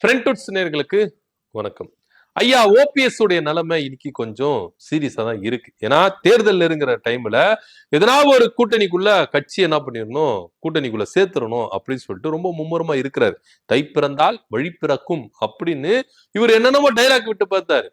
ஃப்ரெண்ட்வுட்ஸ் நேயர்களுக்கு வணக்கம். ஐயா ஓபிஎஸ் உடைய நிலைமை இன்னைக்கு கொஞ்சம் சீரியஸா தான் இருக்கு. ஏன்னா தேர்தல் நெருங்குற டைம்ல எதனா ஒரு கூட்டணிக்குள்ள கட்சி என்ன பண்ணிடணும், கூட்டணிக்குள்ள சேர்த்துடணும் அப்படின்னு சொல்லிட்டு ரொம்ப மும்முரமா இருக்கிறாரு. தை பிறந்தால் வழி பிறக்கும் அப்படின்னு இவர் என்னென்னமோ டைலாக் விட்டு பார்த்தாரு.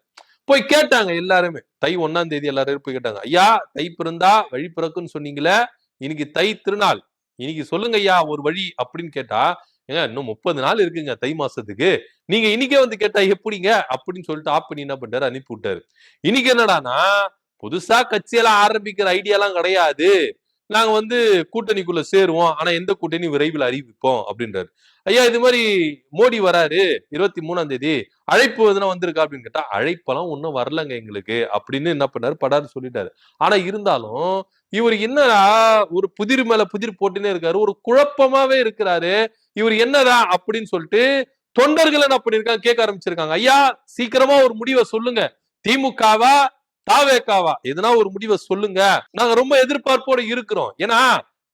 போய் கேட்டாங்க எல்லாருமே, தை 1ஆம் தேதி எல்லாரும் போய் கேட்டாங்க, ஐயா தை பிறந்தா வழி பிறக்கும்னு சொன்னீங்களே, இன்னைக்கு தை திருநாள், இன்னைக்கு சொல்லுங்க ஐயா ஒரு வழி அப்படின்னு கேட்டா, ஏங்க இன்னும் 30 நாள் இருக்குங்க தை மாசத்துக்கு, நீங்க இன்னைக்கே வந்து கேட்டா எப்படிங்க அப்படின்னு சொல்லிட்டு ஆப் பண்ணி என்ன பண்ணிட்டாரு, அனுப்பி விட்டாரு. இன்னைக்கு என்னடானா, புதுசா கட்சியெல்லாம் ஆரம்பிக்கிற ஐடியாலாம் கிடையாது, நாங்க வந்து கூட்டணிக்குள்ள சேருவோம், ஆனா எந்த கூட்டணி விரைவில் அறிவிப்போம் அப்படின்றாரு. ஐயா இது மாதிரி மோடி வராரு 23ஆம் தேதி, அழைப்பு எதுனா வந்திருக்கா அப்படின்னு கேட்டா, அழைப்பெல்லாம் ஒன்னும் வரலங்க எங்களுக்கு அப்படின்னு என்ன பண்ணாரு, படாரு சொல்லிட்டாரு. ஆனா இருந்தாலும் இவர் என்னடா ஒரு புதிர் மேல புதிர் போட்டுனே இருக்காரு, ஒரு குழப்பமாவே இருக்கிறாரு. இவர் என்னடா அப்படின்னு சொல்லிட்டு தொண்டர்கள் என்ன பண்ணிருக்காங்க, கேட்க ஆரம்பிச்சிருக்காங்க. ஐயா சீக்கிரமா ஒரு முடிவை சொல்லுங்க, திமுகவா தாவேக்காவா எதனா ஒரு முடிவை சொல்லுங்க, நாங்க ரொம்ப எதிர்பார்ப்போட இருக்கிறோம். ஏன்னா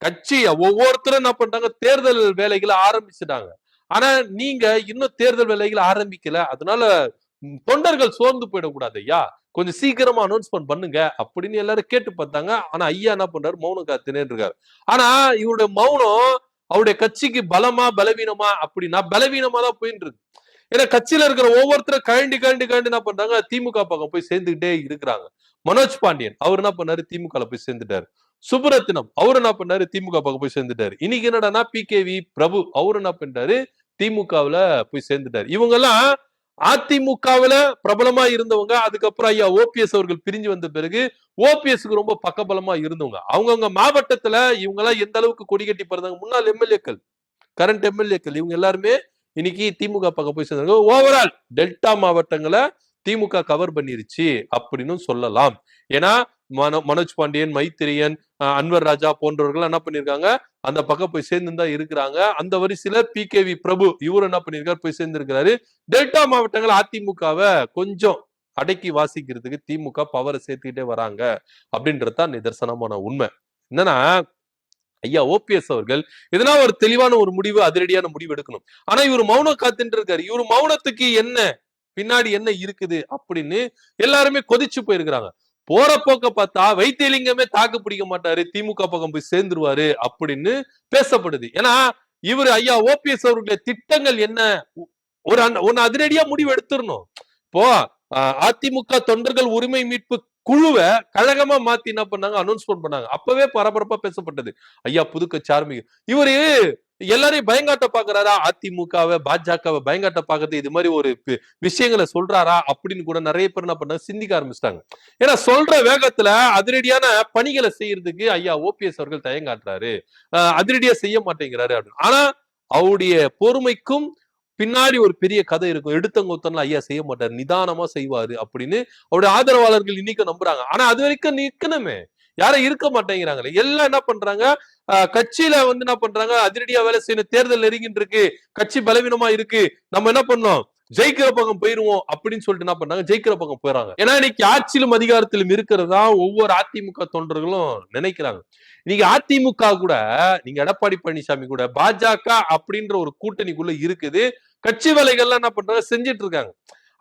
கட்சி ஒவ்வொருத்தரும் என்ன பண்றாங்க, தேர்தல் வேலைகளை ஆரம்பிச்சுட்டாங்க. ஆனா நீங்க இன்னும் தேர்தல் வேலைகளை ஆரம்பிக்கல, அதனால தொண்டர்கள் சோர்ந்து போயிடக்கூடாது ஐயா, கொஞ்சம் சீக்கிரமா அனௌன்ஸ்மெண்ட் பண்ணுங்க அப்படின்னு எல்லாரும் கேட்டு பார்த்தாங்க. ஆனா ஐயா என்ன பண்றாரு, மௌனம் காத்துனே இருக்காரு. ஆனா இவருடைய மௌனம் அவருடைய கட்சிக்கு பலமா பலவீனமா அப்படின்னா பலவீனமா தான் போயிட்டு இருக்கு. ஏன்னா கட்சியில இருக்கிற ஒவ்வொருத்தரும் கழண்டி கழண்டி கழண்டி என்ன பண்றாங்க, திமுக பக்கம் போய் சேர்ந்துகிட்டே இருக்கிறாங்க. மனோஜ் பாண்டியன் அவர் என்ன பண்ணாரு, திமுக போய் சேர்ந்துட்டாரு. சுப்புரத்தினம் அவர் என்ன பண்ணாரு, திமுக பக்கம் போய் சேர்ந்துட்டாரு. இன்னைக்கு என்னடானா பிகேவி பிரபு அவர் என்ன பண்ணிட்டாரு, திமுகவுல போய் சேர்ந்துட்டாரு. இவங்க எல்லாம் அதிமுகவுல பிரபலமா இருந்தவங்க. அதுக்கப்புறம் ஐயா ஓபிஎஸ் அவர்கள் பிரிஞ்சு வந்த பிறகு ஓபிஎஸ்க்கு ரொம்ப பக்கபலமா இருந்தவங்க. அவங்கவுங்க மாவட்டத்துல இவங்க எல்லாம் எந்த அளவுக்கு கொடி கட்டி பறந்தாங்க, முன்னாள் எம்எல்ஏக்கள், கரண்ட் எம்எல்ஏக்கள், இவங்க எல்லாருமே இன்னைக்கு திமுக பக்கம் போய் சேர்ந்தாங்க. ஓவரால் டெல்டா மாவட்டங்களை திமுக கவர் பண்ணிருச்சு அப்படின்னு சொல்லலாம். ஏன்னா மனோஜ் பாண்டியன், மைத்திரியன், அன்வர் ராஜா போன்றவர்கள் என்ன பண்ணிருக்காங்க, அந்த பக்கம் போய் சேர்ந்து தான் இருக்கிறாங்க. அந்த வரிசையில பிகேவி பிரபு இவரு என்ன பண்ணிருக்காரு, போய் சேர்ந்திருக்கிறாரு. டெல்டா மாவட்டங்கள் அதிமுகவை கொஞ்சம் அடக்கி வாசிக்கிறதுக்கு திமுக பவரை சேர்த்துக்கிட்டே வராங்க அப்படின்றதுதான் நிதர்சனமான உண்மை. என்னன்னா ஐயா ஓபிஎஸ் அவர்கள் எதனா ஒரு தெளிவான ஒரு முடிவு, அதிரடியான முடிவு எடுக்கணும். ஆனா இவர் மௌனம் காத்துட்டு இருக்காரு. இவர் மௌனத்துக்கு என்ன பின்னாடி என்ன இருக்குது அப்படின்னு எல்லாருமே கொதிச்சு போயிருக்கிறாங்க. போற போக்க பார்த்தா வைத்தியலிங்கமே தாக்கு பிடிக்க மாட்டாரு, திமுக பக்கம் போய் சேர்ந்துருவாரு அப்படின்னு பேசப்படுது. ஏன்னா இவர் ஐயா ஓபிஎஸ் அவருடைய திட்டங்கள் என்ன, ஒரு அதிரடியா முடிவு எடுத்துடணும். இப்போ அதிமுக தொண்டர்கள் உரிமை மீட்பு குழுவை கழகமா மாத்தி என்ன பண்ணாங்க, அனௌன்ஸ்மெண்ட் பண்ணாங்க. அப்பவே பரபரப்பா பேசப்பட்டது. ஐயா புது கட்சி ஆரம்பிக்கும். இவரு எல்லாரையும் பயங்காட்ட பாக்குறாரா, அதிமுகவை பாஜகவை பயங்காட்ட பாக்குறது, இது மாதிரி ஒரு விஷயங்களை சொல்றாரா அப்படின்னு கூட நிறைய பேர் என்ன பண்ணாங்க, சிந்திக்க ஆரம்பிச்சிட்டாங்க. ஏன்னா சொல்ற வேகத்துல அதிரடியான பணிகளை செய்யறதுக்கு ஐயா ஓபிஎஸ் அவர்கள் தயங்காட்டுறாரு, அதிரடியா செய்ய மாட்டேங்கிறாரு அப்படின்னு. ஆனா அவருடைய பொறுமைக்கும் பின்னாடி ஒரு பெரிய கதை இருக்கும். எடுத்தங்கொத்தன்ல ஐயா செய்ய மாட்டாரு, நிதானமா செய்வாரு அப்படின்னு அவருடைய ஆதரவாளர்கள் இன்னைக்கு நம்புறாங்க. ஆனா அது வரைக்கும் நிக்கணுமே, யாரும் இருக்க மாட்டேங்கிறாங்களே. எல்லாம் என்ன பண்றாங்க, கட்சியில வந்து என்ன பண்றாங்க, அதிரடியா வேலை செய்யணும், தேர்தல் நெருங்கிட்டு இருக்கு, கட்சி பலவீனமா இருக்கு, நம்ம என்ன பண்ணோம், ஜெயிக்கிற பக்கம் போயிருவோம் அப்படின்னு சொல்லிட்டு என்ன பண்றாங்க, ஜெயிக்கிற பக்கம் போயிடறாங்க. ஏன்னா இன்னைக்கு ஆட்சியிலும் அதிகாரத்திலும் இருக்கிறதா ஒவ்வொரு அதிமுக தொண்டர்களும் நினைக்கிறாங்க. இன்னைக்கு அதிமுக கூட, நீங்க எடப்பாடி பழனிசாமி கூட பாஜக அப்படின்ற ஒரு கூட்டணிக்குள்ள இருக்குது, கட்சி வேலைகள்லாம் என்ன பண்றாங்க, செஞ்சிட்டு இருக்காங்க.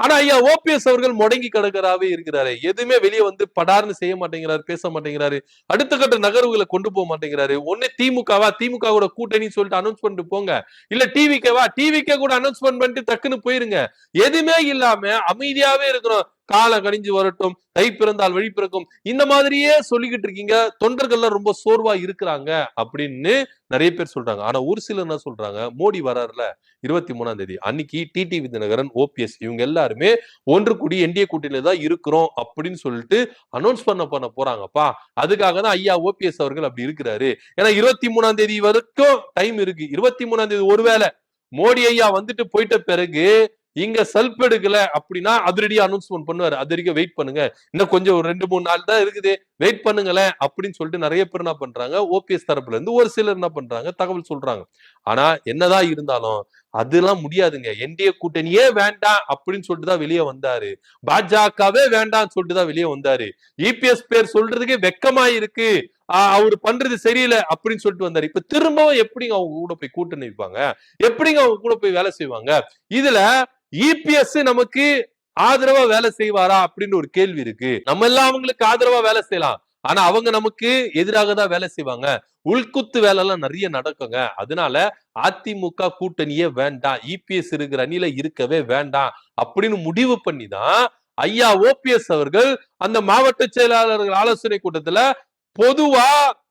ஆனா ஐயா ஓபிஎஸ் அவர்கள் முடங்கி கிடக்கிறாவே இருக்கிறாரு. எதுவுமே வெளியே வந்து படார்னு செய்ய மாட்டேங்கிறாரு, பேச மாட்டேங்கிறாரு, அடுத்த கட்ட நகர்வுகளை கொண்டு போக மாட்டேங்கிறாரு. ஒண்ணு திமுகவா, திமுக கூட கூட்டணி சொல்லிட்டு அனௌன்ஸ் பண்ணிட்டு போங்க, இல்ல டிவிக்கேவா, டிவிக்கே கூட அனௌன்ஸ்மெண்ட் பண்ணிட்டு டக்குன்னு போயிருங்க. எதுவுமே இல்லாம அமைதியாவே இருக்கிறோம். காலம் கணிஞ்சு வரட்டும், தை பிறந்தால் வழி பிறக்கும், இந்த மாதிரியே சொல்லிக்கிட்டு இருக்கீங்க, தொண்டர்கள்லாம் ரொம்ப சோர்வா இருக்கிறாங்க அப்படின்னு நிறைய பேர் சொல்றாங்க. ஆனா ஒரு சிலர் என்ன சொல்றாங்க, மோடி வராருல 23ஆம் தேதி அன்னைக்கு டிடிவி தினகரன், ஓபிஎஸ் இவங்க எல்லாருமே ஒன்று கூடி என்டிஏ கூட்டணியில தான் இருக்கிறோம் அப்படின்னு சொல்லிட்டு அனௌன்ஸ் பண்ண போறாங்கப்பா. அதுக்காக தான் ஐயா ஓபிஎஸ் அவர்கள் அப்படி இருக்கிறாரு. ஏன்னா 23ஆம் தேதி வரைக்கும் டைம் இருக்கு. 23ஆம் தேதி ஒருவேளை மோடி ஐயா வந்துட்டு போயிட்ட பிறகு இங்க செல்ஃப் எடுக்கல அப்படின்னா அதிரடியா அனௌன்ஸ்மெண்ட் பண்ணுவாரு, அது வரைக்கும் வெயிட் பண்ணுங்க, இன்னும் கொஞ்சம் ஒரு 2-3 நாள் தான் இருக்குது, வெயிட் பண்ணுங்களேன் அப்படின்னு சொல்லிட்டு நிறைய பேர் என்ன பண்றாங்க, ஓபிஎஸ் தரப்புல இருந்து ஒரு சிலர் என்ன பண்றாங்க, தகவல் சொல்றாங்க. ஆனா என்னதான் இருந்தாலும் அதெல்லாம் முடியாதுங்க, என்டிஏ கூட்டணியே வேண்டாம் அப்படின்னு சொல்லிட்டு தான் வெளியே வந்தாரு, பாஜகவே வேண்டாம்னு சொல்லிட்டு தான் வெளியே வந்தாரு. இபிஎஸ் பேர் சொல்றதுக்கு வெக்கமா இருக்கு அவரு பண்றது சரியில்லை அப்படின்னு சொல்லிட்டு வந்தாரு. இப்ப திரும்பவும் எப்படிங்க அவங்க கூட போய் கூட்டணி வைப்பாங்க? எப்படிங்க அவங்க கூட போய் வேலை செய்வாங்க? இதுல இபிஎஸ் நமக்கு ஆதரவா வேலை செய்வாரா அப்படின்னு ஒரு கேள்வி இருக்கு. நம்ம எல்லாம் அவங்களுக்கு ஆதரவா வேலை செய்யலாம், ஆனா அவங்க நமக்கு எதிராக தான் வேலை செய்வாங்க. உள்குத்து வேலை எல்லாம் நிறைய நடக்குங்க. அதனால அதிமுக கூட்டணியே வேண்டாம், இபிஎஸ் இருக்கிற அணியில இருக்கவே வேண்டாம் அப்படின்னு முடிவு பண்ணிதான் ஐயா ஓபிஎஸ் அவர்கள் அந்த மாவட்ட செயலாளர்கள் ஆலோசனை கூட்டத்துல பொதுவா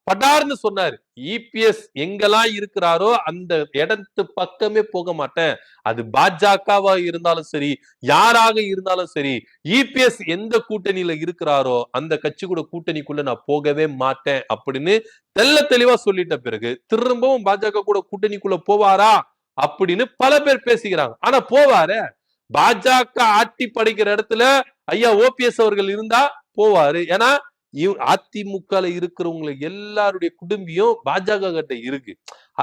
படார்னு சொன்னாரு. இபிஎஸ் எங்கெல்லாம் இருக்கிறாரோ அந்த இடத்து பக்கமே போக மாட்டேன். அது பாஜகவா இருந்தாலும் சரி, யாராக இருந்தாலும் சரி, இபிஎஸ் எந்த கூட்டணியில இருக்கிறாரோ அந்த கட்சி கூட கூட்டணிக்குள்ள நான் போகவே மாட்டேன் அப்படின்னு தெள்ள தெளிவா சொல்லிட்ட பிறகு திரும்பவும் பாஜக கூட கூட்டணிக்குள்ள போவாரா அப்படின்னு பல பேர் பேசிக்கிறாங்க. ஆனா போவாரு. பாஜக ஆட்டி படைக்கிற இடத்துல ஐயா ஓபிஎஸ் அவர்கள் இருந்தா போவாரு. ஏன்னா அதிமுக இருக்கிறவங்க எல்லாருடைய குடும்பியும் பாஜக கிட்ட இருக்கு.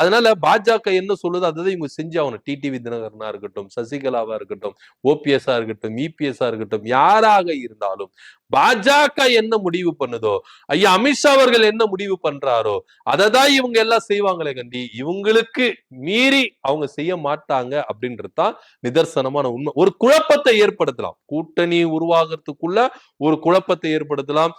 அதனால பாஜக என்ன சொல்லுது அதை இவங்க செஞ்சாகணும். டிடிவி தினகரனா இருக்கட்டும், சசிகலாவா இருக்கட்டும், ஓபிஎஸ் இருக்கட்டும், இபிஎஸ் இருக்கட்டும், யாராக இருந்தாலும் பாஜக என்ன முடிவு பண்ணுதோ, ஐயா அமித்ஷா அவர்கள் என்ன முடிவு பண்றாரோ அததான் இவங்க எல்லாம் செய்வாங்களே கண்டி இவங்களுக்கு மீறி அவங்க செய்ய மாட்டாங்க அப்படின்றதுதான் நிதர்சனமான உண்மை. ஒரு குழப்பத்தை ஏற்படுத்தலாம், கூட்டணி உருவாகிறதுக்குள்ள ஒரு குழப்பத்தை ஏற்படுத்தலாம்,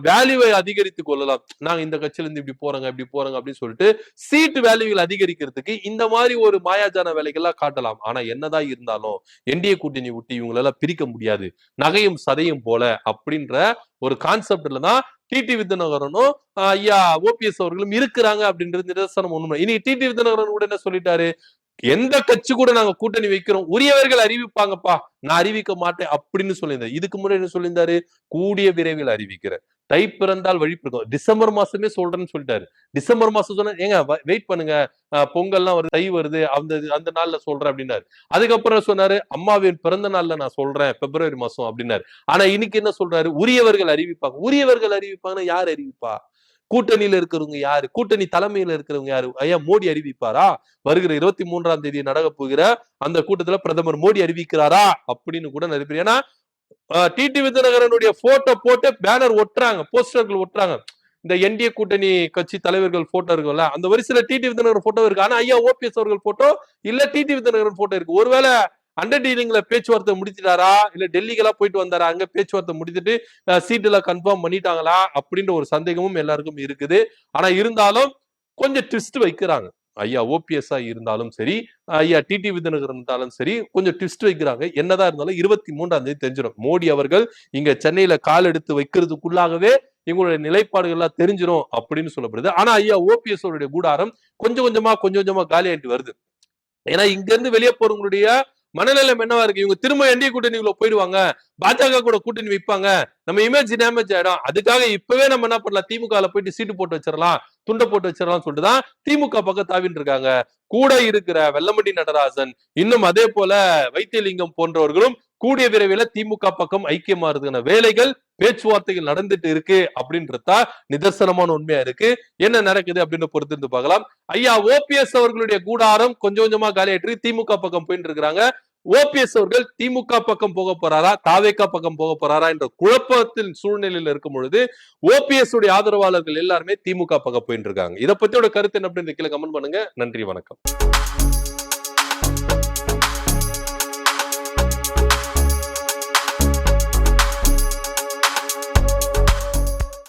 வேல்யூவை அதிகரித்துக் கொள்ளலாம். நாங்க இந்த கட்சியில இருந்து இப்படி போறாங்க அப்படின்னு சொல்லிட்டு சீட்டு வேல்யூகள் அதிகரிக்கிறதுக்கு இந்த மாதிரி ஒரு மாயாஜான வேலைகள்லாம் காட்டலாம். ஆனா என்னதான் இருந்தாலும் என்டிஏ கூட்டணி விட்டு இவங்களெல்லாம் பிரிக்க முடியாது, நகையும் சதையும் போல அப்படின்ற ஒரு கான்செப்ட்ல தான் டிடிவி தினகரனும் ஐயா ஓபிஎஸ் அவர்களும் இருக்கிறாங்க அப்படின்றது நிதர்சனம் உண்மை. இனி டிடிவி தினகரன் கூட என்ன சொல்லிட்டாரு, எந்த கட்சி கூட நாங்க கூட்டணி வைக்கிறோம், உரியவர்கள் அறிவிப்பாங்கப்பா, நான் அறிவிக்க மாட்டேன் அப்படின்னு சொல்லியிருந்தாரு. இதுக்கு முன்னாடி என்ன சொல்லியிருந்தாரு, கூடிய விரைவில் அறிவிக்கிறேன், தை பிறந்தால் வழி பிறக்கும், டிசம்பர் மாசமே சொல்றேன்னு சொல்லிட்டாரு. டிசம்பர் மாசம் சொன்னா ஏங்க வெயிட் பண்ணுங்க, பொங்கல்லாம் வருது, தை வருது, அந்த நாள்ல சொல்றேன் அப்படின்னாரு. அதுக்கப்புறம் சொன்னாரு அம்மாவின் பிறந்த நாள்ல நான் சொல்றேன் பிப்ரவரி மாசம் அப்படின்னாரு. ஆனா இன்னைக்கு என்ன சொல்றாரு, உரியவர்கள் அறிவிப்பாங்க. உரியவர்கள் அறிவிப்பாங்கன்னா யார் அறிவிப்பா? கூட்டணியில இருக்கிறவங்க யாரு? கூட்டணி தலைமையில இருக்கிறவங்க யாரு? ஐயா மோடி அறிவிப்பாரா? வருகிற 23ஆம் தேதி நடக்க போகிற அந்த கூட்டத்துல பிரதமர் மோடி அறிவிக்கிறாரா அப்படின்னு கூட நிறைய பேர், ஏன்னா டிடிவி தினகரனுடைய போட்டோ போட்டு பேனர் ஒட்டுறாங்க, போஸ்டர்கள் ஒட்டுறாங்க. இந்த என்டிஏ கூட்டணி கட்சி தலைவர்கள் போட்டோ இருக்குல்ல, அந்த வரிசையில டிடிவி தினகரன் போட்டோ இருக்கு. ஆனா ஐயா ஓபிஎஸ் அவர்கள் போட்டோ இல்ல, டிடிவி தினகரன் போட்டோ இருக்கு. ஒருவேளை அண்டர் டீலிங்ல பேச்சுவார்த்தை முடிச்சிட்டாரா, இல்ல டெல்லிக்கெல்லாம் போயிட்டு வந்தாரா, அங்க பேச்சுவார்த்தை முடிச்சுட்டு சீட்டுல கன்ஃபார்ம் பண்ணிட்டாங்களா அப்படின்ற ஒரு சந்தேகமும் எல்லாருக்கும் இருக்குது. ஆனா இருந்தாலும் கொஞ்சம் ட்விஸ்ட் வைக்கிறாங்க. ஐயா ஓபிஎஸ் இருந்தாலும் சரி, ஐயா டிடிவி தினகரன் இருந்தாலும் சரி, கொஞ்சம் ட்விஸ்ட் வைக்கிறாங்க. என்னதான் இருந்தாலும் 23ஆம் தேதி தெரிஞ்சிடும். மோடி அவர்கள் இங்க சென்னையில கால் எடுத்து வைக்கிறதுக்குள்ளாகவே எங்களுடைய நிலைப்பாடுகள் எல்லாம் தெரிஞ்சிடும் அப்படின்னு சொல்லப்படுது. ஆனா ஐயா ஓபிஎஸ் அவருடைய கூடாரம் கொஞ்சம் கொஞ்சமா காலி ஆயிட்டு வருது. ஏன்னா இங்க இருந்து வெளியே போறவங்களுடைய மனநிலை என்னவா இருக்கு, இவங்க திரும்ப என்டிஏ கூட்டணிக்குள்ள போயிடுவாங்க, பாஜக கூட கூட்டணி வைப்பாங்க, நம்ம இமேஜ் டேமேஜ் ஆயிடும். அதுக்காக இப்பவே நம்ம என்ன பண்ணலாம், திமுக போயிட்டு சீட்டு போட்டு வச்சிடலாம், துண்டை போட்டு வச்சிடலாம் சொல்லிட்டு தான் திமுக பக்கம் தாவின்னு இருக்காங்க. கூட இருக்கிற வெல்லமண்டி நடராஜன், இன்னும் அதே போல வைத்தியலிங்கம் போன்றவர்களும் கூடிய விரைவில் திமுக பக்கம் ஐக்கியமாறதுக்கான வேலைகள், பேச்சுவார்த்தைகள் நடந்துட்டு இருக்கு அப்படின்றதா நிதர்சனமான உண்மையா இருக்கு. என்ன நடக்குது அப்படின்னு பொறுத்து பார்க்கலாம். ஐயா ஓபிஎஸ் அவர்களுடைய கூடாரம் கொஞ்சம் கொஞ்சமா காலியாயிட்டு திமுக பக்கம் போயிட்டு இருக்கிறாங்க. ஓபிஎஸ் அவர்கள் திமுக பக்கம் போக போறாரா, தாவேகா பக்கம் போக போறாரா என்ற குழப்பத்தில் சூழ்நிலையில் இருக்கும் பொழுது ஓபிஎஸ் உடைய ஆதரவாளர்கள் எல்லாருமே திமுக பக்கம் போயிட்டு இருக்காங்க. இதை பத்தியோட கருத்து என்ன அப்படின்னு கீழே கமெண்ட் பண்ணுங்க. நன்றி, வணக்கம்.